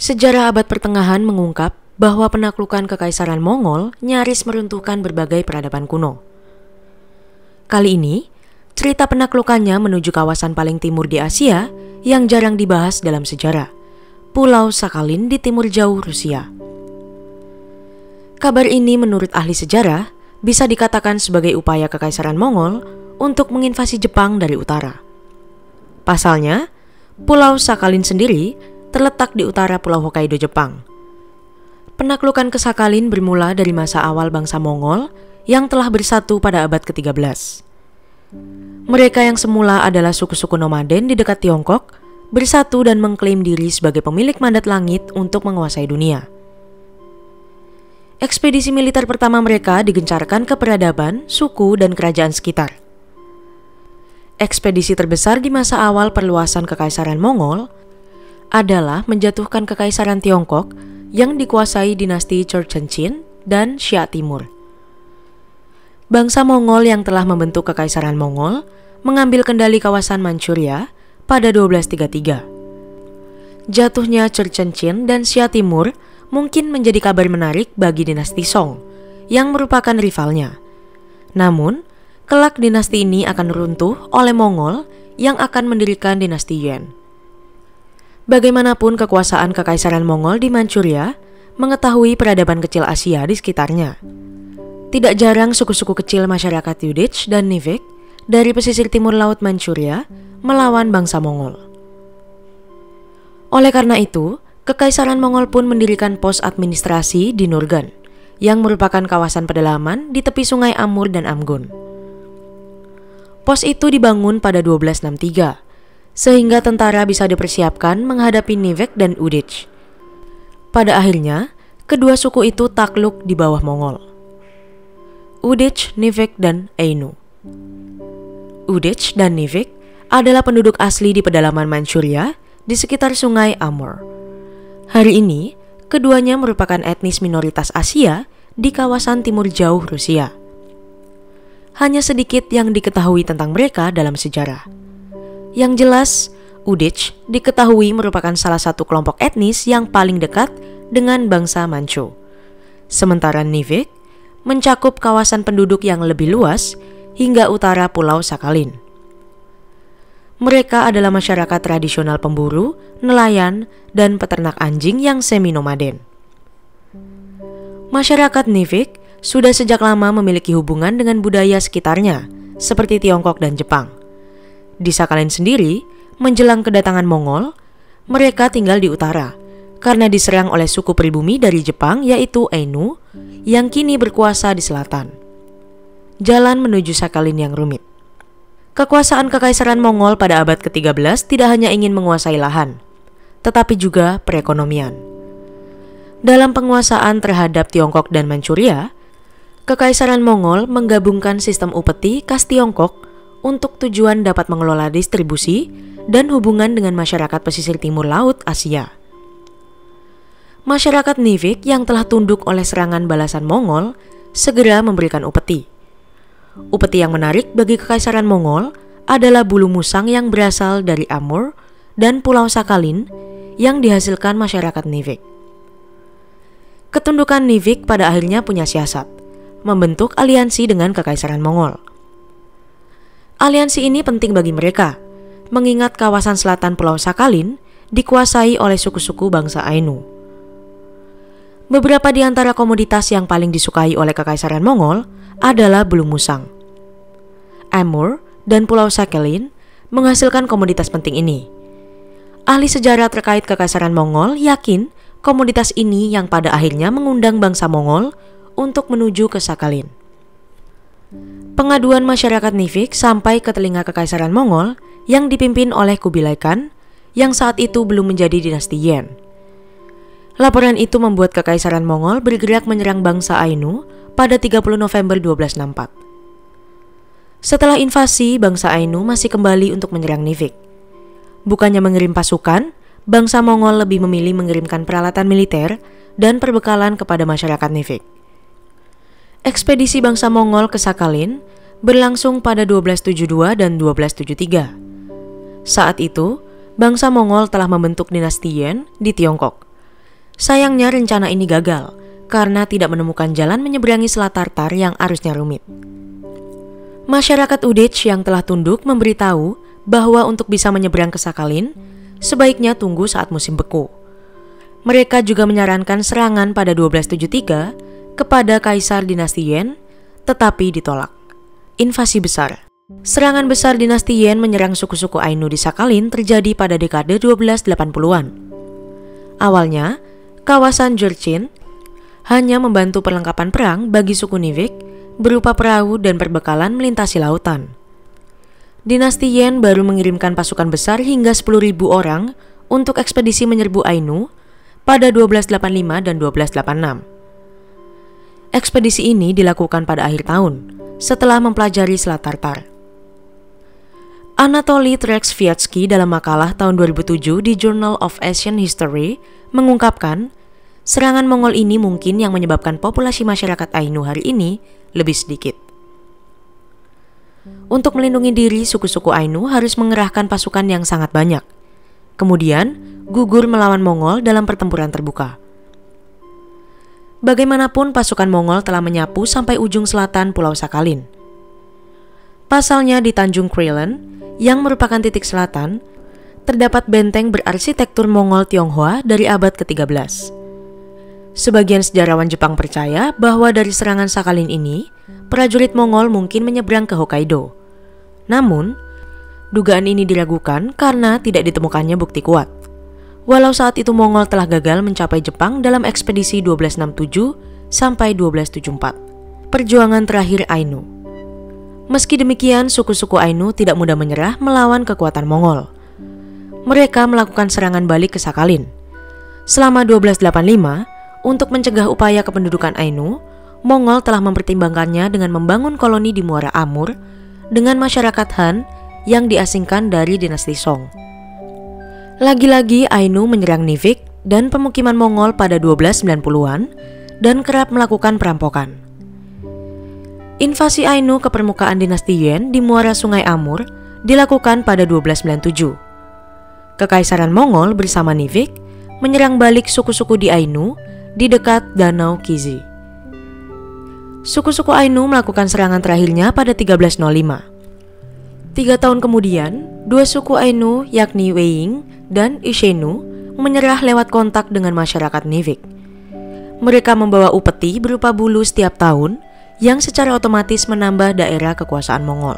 Sejarah abad pertengahan mengungkap bahwa penaklukan Kekaisaran Mongol nyaris meruntuhkan berbagai peradaban kuno. Kali ini, cerita penaklukannya menuju kawasan paling timur di Asia yang jarang dibahas dalam sejarah, Pulau Sakhalin di timur jauh Rusia. Kabar ini menurut ahli sejarah bisa dikatakan sebagai upaya Kekaisaran Mongol untuk menginvasi Jepang dari utara. Pasalnya, Pulau Sakhalin sendiri terletak di utara Pulau Hokkaido, Jepang. Penaklukan ke Sakhalin bermula dari masa awal bangsa Mongol yang telah bersatu pada abad ke-13. Mereka yang semula adalah suku-suku nomaden di dekat Tiongkok, bersatu dan mengklaim diri sebagai pemilik mandat langit untuk menguasai dunia. Ekspedisi militer pertama mereka digencarkan ke peradaban, suku, dan kerajaan sekitar. Ekspedisi terbesar di masa awal perluasan Kekaisaran Mongol adalah menjatuhkan Kekaisaran Tiongkok yang dikuasai dinasti Churchenqin dan Xia Timur. Bangsa Mongol yang telah membentuk Kekaisaran Mongol mengambil kendali kawasan Manchuria pada 1233. Jatuhnya Churchenqin dan Xia Timur mungkin menjadi kabar menarik bagi dinasti Song yang merupakan rivalnya. Namun, kelak dinasti ini akan runtuh oleh Mongol yang akan mendirikan dinasti Yuan. Bagaimanapun kekuasaan Kekaisaran Mongol di Manchuria mengetahui peradaban kecil Asia di sekitarnya. Tidak jarang suku-suku kecil masyarakat Yudich dan Nivek dari pesisir timur laut Manchuria melawan bangsa Mongol. Oleh karena itu, Kekaisaran Mongol pun mendirikan pos administrasi di Nurgan, yang merupakan kawasan pedalaman di tepi sungai Amur dan Amgun. Pos itu dibangun pada 1263, sehingga tentara bisa dipersiapkan menghadapi Nivek dan Udich. Pada akhirnya, kedua suku itu takluk di bawah Mongol. Udich, Nivek, dan Ainu. Udich dan Nivek adalah penduduk asli di pedalaman Manchuria di sekitar sungai Amur. Hari ini, keduanya merupakan etnis minoritas Asia di kawasan timur jauh Rusia. Hanya sedikit yang diketahui tentang mereka dalam sejarah. Yang jelas, Udich diketahui merupakan salah satu kelompok etnis yang paling dekat dengan bangsa Manchu. Sementara Nivek mencakup kawasan penduduk yang lebih luas hingga utara Pulau Sakhalin. Mereka adalah masyarakat tradisional pemburu, nelayan, dan peternak anjing yang semi-nomaden. Masyarakat Nivek sudah sejak lama memiliki hubungan dengan budaya sekitarnya, seperti Tiongkok dan Jepang. Di Sakhalin sendiri, menjelang kedatangan Mongol, mereka tinggal di utara, karena diserang oleh suku pribumi dari Jepang yaitu Ainu, yang kini berkuasa di selatan. Jalan menuju Sakhalin yang rumit. Kekuasaan Kekaisaran Mongol pada abad ke-13 tidak hanya ingin menguasai lahan, tetapi juga perekonomian. Dalam penguasaan terhadap Tiongkok dan Manchuria, Kekaisaran Mongol menggabungkan sistem upeti khas Tiongkok untuk tujuan dapat mengelola distribusi dan hubungan dengan masyarakat pesisir timur laut Asia. Masyarakat Nivek yang telah tunduk oleh serangan balasan Mongol segera memberikan upeti. Upeti yang menarik bagi Kekaisaran Mongol adalah bulu musang yang berasal dari Amur dan Pulau Sakhalin yang dihasilkan masyarakat Nivek. Ketundukan Nivek pada akhirnya punya siasat, membentuk aliansi dengan Kekaisaran Mongol. Aliansi ini penting bagi mereka, mengingat kawasan selatan Pulau Sakhalin dikuasai oleh suku-suku bangsa Ainu. Beberapa di antara komoditas yang paling disukai oleh Kekaisaran Mongol adalah bulu musang. Amur dan Pulau Sakhalin menghasilkan komoditas penting ini. Ahli sejarah terkait Kekaisaran Mongol yakin komoditas ini yang pada akhirnya mengundang bangsa Mongol untuk menuju ke Sakhalin. Pengaduan masyarakat Nivek sampai ke telinga Kekaisaran Mongol yang dipimpin oleh Kubilai Khan yang saat itu belum menjadi dinasti Yuan. Laporan itu membuat Kekaisaran Mongol bergerak menyerang bangsa Ainu pada 30 November 1264. Setelah invasi, bangsa Ainu masih kembali untuk menyerang Nivek. Bukannya mengirim pasukan, bangsa Mongol lebih memilih mengirimkan peralatan militer dan perbekalan kepada masyarakat Nivek. Ekspedisi bangsa Mongol ke Sakhalin berlangsung pada 1272 dan 1273. Saat itu, bangsa Mongol telah membentuk dinasti Yuan di Tiongkok. Sayangnya rencana ini gagal karena tidak menemukan jalan menyeberangi Selat Tartar yang arusnya rumit. Masyarakat Udich yang telah tunduk memberitahu bahwa untuk bisa menyeberang ke Sakhalin, sebaiknya tunggu saat musim beku. Mereka juga menyarankan serangan pada 1273 kepada Kaisar Dinasti Yuan, tetapi ditolak. Invasi besar. Serangan besar Dinasti Yuan menyerang suku-suku Ainu di Sakhalin terjadi pada dekade 1280-an. Awalnya, kawasan Jurchen hanya membantu perlengkapan perang bagi suku Nivik berupa perahu dan perbekalan melintasi lautan. Dinasti Yuan baru mengirimkan pasukan besar hingga 10.000 orang untuk ekspedisi menyerbu Ainu pada 1285 dan 1286. Ekspedisi ini dilakukan pada akhir tahun, setelah mempelajari Selat Tartar. Anatoly Tereshviatsky dalam makalah tahun 2007 di Journal of Asian History mengungkapkan, serangan Mongol ini mungkin yang menyebabkan populasi masyarakat Ainu hari ini lebih sedikit. Untuk melindungi diri, suku-suku Ainu harus mengerahkan pasukan yang sangat banyak. Kemudian, gugur melawan Mongol dalam pertempuran terbuka. Bagaimanapun, pasukan Mongol telah menyapu sampai ujung selatan Pulau Sakhalin. Pasalnya di Tanjung Krelen, yang merupakan titik selatan, terdapat benteng berarsitektur Mongol Tionghoa dari abad ke-13. Sebagian sejarawan Jepang percaya bahwa dari serangan Sakhalin ini, prajurit Mongol mungkin menyeberang ke Hokkaido. Namun, dugaan ini diragukan karena tidak ditemukannya bukti kuat. Walau saat itu Mongol telah gagal mencapai Jepang dalam ekspedisi 1267 sampai 1274. Perjuangan terakhir Ainu. Meski demikian, suku-suku Ainu tidak mudah menyerah melawan kekuatan Mongol. Mereka melakukan serangan balik ke Sakhalin. Selama 1285, untuk mencegah upaya kependudukan Ainu, Mongol telah mempertimbangkannya dengan membangun koloni di Muara Amur dengan masyarakat Han yang diasingkan dari dinasti Song. Lagi-lagi Ainu menyerang Nivik dan pemukiman Mongol pada 1290-an dan kerap melakukan perampokan. Invasi Ainu ke permukaan dinasti Yuan di muara Sungai Amur dilakukan pada 1297. Kekaisaran Mongol bersama Nivik menyerang balik suku-suku di Ainu di dekat Danau Kizi. Suku-suku Ainu melakukan serangan terakhirnya pada 1305. 3 tahun kemudian, dua suku Ainu yakni Weiying dan Ishenu menyerah lewat kontak dengan masyarakat Nivik. Mereka membawa upeti berupa bulu setiap tahun yang secara otomatis menambah daerah kekuasaan Mongol.